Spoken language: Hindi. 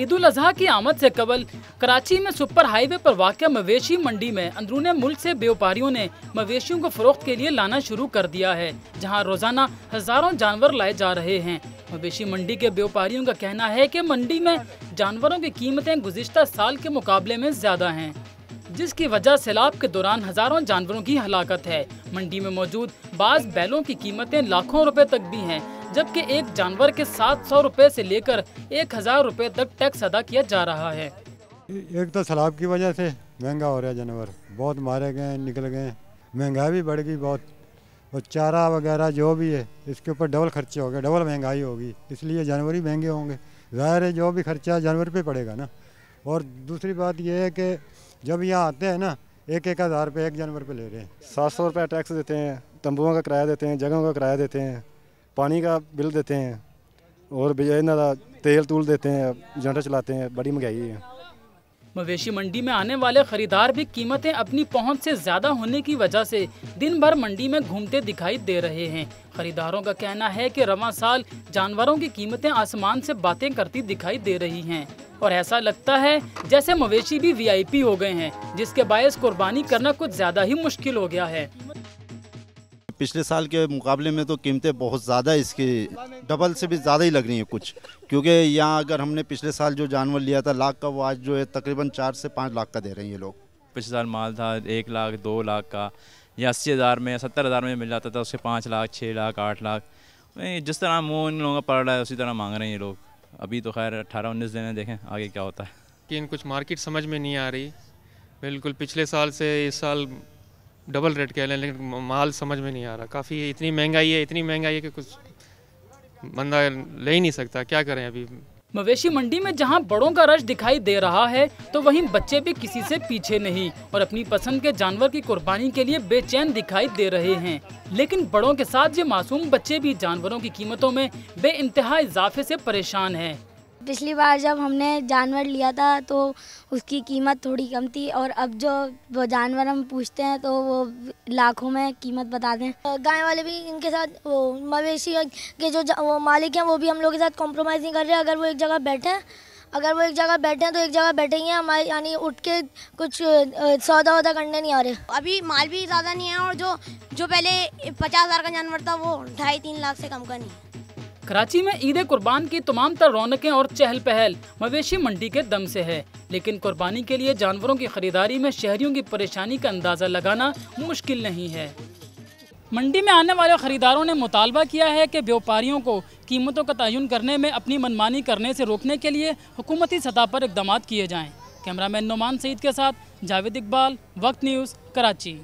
ईद उल अजहा की आमद से कबल कराची में सुपर हाईवे पर वाक़या मवेशी मंडी में अंदरून मुल्क से व्यापारियों ने मवेशियों को फरोख्त के लिए लाना शुरू कर दिया है, जहां रोजाना हजारों जानवर लाए जा रहे हैं। मवेशी मंडी के व्यापारियों का कहना है कि मंडी में जानवरों की कीमतें गुज़िश्ता साल के मुकाबले में ज्यादा हैं, जिसकी वजह सैलाब के दौरान हजारों जानवरों की हलाकत है। मंडी में मौजूद बाज़ बैलों की कीमतें लाखों रुपए तक भी हैं, जबकि एक जानवर के 700 रुपए से लेकर 1000 रुपए तक टैक्स अदा किया जा रहा है। एक तो सैलाब की वजह से महंगा हो रहा है, जानवर बहुत मारे गए, निकल गए, महंगाई भी बढ़ गई बहुत, और चारा वगैरह जो भी है इसके ऊपर डबल खर्चे हो गए, डबल महंगाई होगी, इसलिए जानवर ही महंगे होंगे। ज़ाहिर है जो भी खर्चा जानवर पे पड़ेगा ना। और दूसरी बात यह है कि जब यहाँ आते हैं ना 1000 रुपये एक जानवर पे ले रहे हैं। 700 रुपये टैक्स देते हैं, तंबुओं का किराया देते हैं, जगहों का किराया देते हैं, पानी का बिल देते हैं और तेल तूल देते हैं, जनरेटर चलाते हैं, बड़ी महंगाई है। मवेशी मंडी में आने वाले खरीदार भी कीमतें अपनी पहुंच से ज्यादा होने की वजह से दिन भर मंडी में घूमते दिखाई दे रहे हैं। खरीदारों का कहना है कि रवां साल जानवरों की कीमतें आसमान से बातें करती दिखाई दे रही हैं और ऐसा लगता है जैसे मवेशी भी VIP हो गए हैं, जिसके बायस कुर्बानी करना कुछ ज्यादा ही मुश्किल हो गया है। पिछले साल के मुकाबले में तो कीमतें बहुत ज़्यादा, इसकी डबल से भी ज़्यादा ही लग रही हैं कुछ, क्योंकि यहाँ अगर हमने पिछले साल जो जानवर लिया था लाख का, वो आज जो है तकरीबन 4 से 5 लाख का दे रहे हैं ये लोग। पिछले साल माल था 1 लाख 2 लाख का, या 80,000 में 70,000 में मिल जाता था, उससे 5 लाख 6 लाख 8 लाख, जिस तरह मुँह इन लोगों का पड़ रहा है उसी तरह मांग रहे हैं ये लोग। अभी तो खैर 18-19 दिन देखें आगे क्या होता है। कि कुछ मार्केट समझ में नहीं आ रही, बिल्कुल पिछले साल से इस साल डबल रेट कह लें, लेकिन माल समझ में नहीं आ रहा। काफ़ी इतनी महंगाई है कि कुछ बंदा ले ही नहीं सकता, क्या करें अभी। मवेशी मंडी में जहां बड़ों का रश दिखाई दे रहा है तो वहीं बच्चे भी किसी से पीछे नहीं और अपनी पसंद के जानवर की कुर्बानी के लिए बेचैन दिखाई दे रहे हैं। लेकिन बड़ों के साथ ये मासूम बच्चे भी जानवरों की कीमतों में बेइंतहा इजाफे से परेशान हैं। पिछली बार जब हमने जानवर लिया था तो उसकी कीमत थोड़ी कम थी, और अब जो वो जानवर हम पूछते हैं तो वो लाखों में कीमत बताते हैं। गाय वाले भी इनके साथ, वो मवेशी के जो वो मालिक हैं वो भी हम लोग के साथ कॉम्प्रोमाइज़ नहीं कर रहे। अगर वो एक जगह बैठे हैं तो एक जगह बैठे ही हैं हमारे, यानी उठ के कुछ सौदा वौदा करने नहीं आ रहे। अभी माल भी ज़्यादा नहीं है, और जो पहले 50,000 का जानवर था वो 2.5-3 लाख से कम का नहीं है। कराची में ईद कुर्बान की तमाम तर रौनकें और चहल पहल मवेशी मंडी के दम से है, लेकिन कुर्बानी के लिए जानवरों की खरीदारी में शहरियों की परेशानी का अंदाज़ा लगाना मुश्किल नहीं है। मंडी में आने वाले खरीदारों ने मुतालबा किया है कि व्यापारियों को कीमतों का तयन करने में अपनी मनमानी करने से रोकने के लिए हुकूमती सतह पर इक़दाम किए जाएँ। कैमरामैन नुमान सईद के साथ जावेद इकबाल, वक्त न्यूज़, कराची।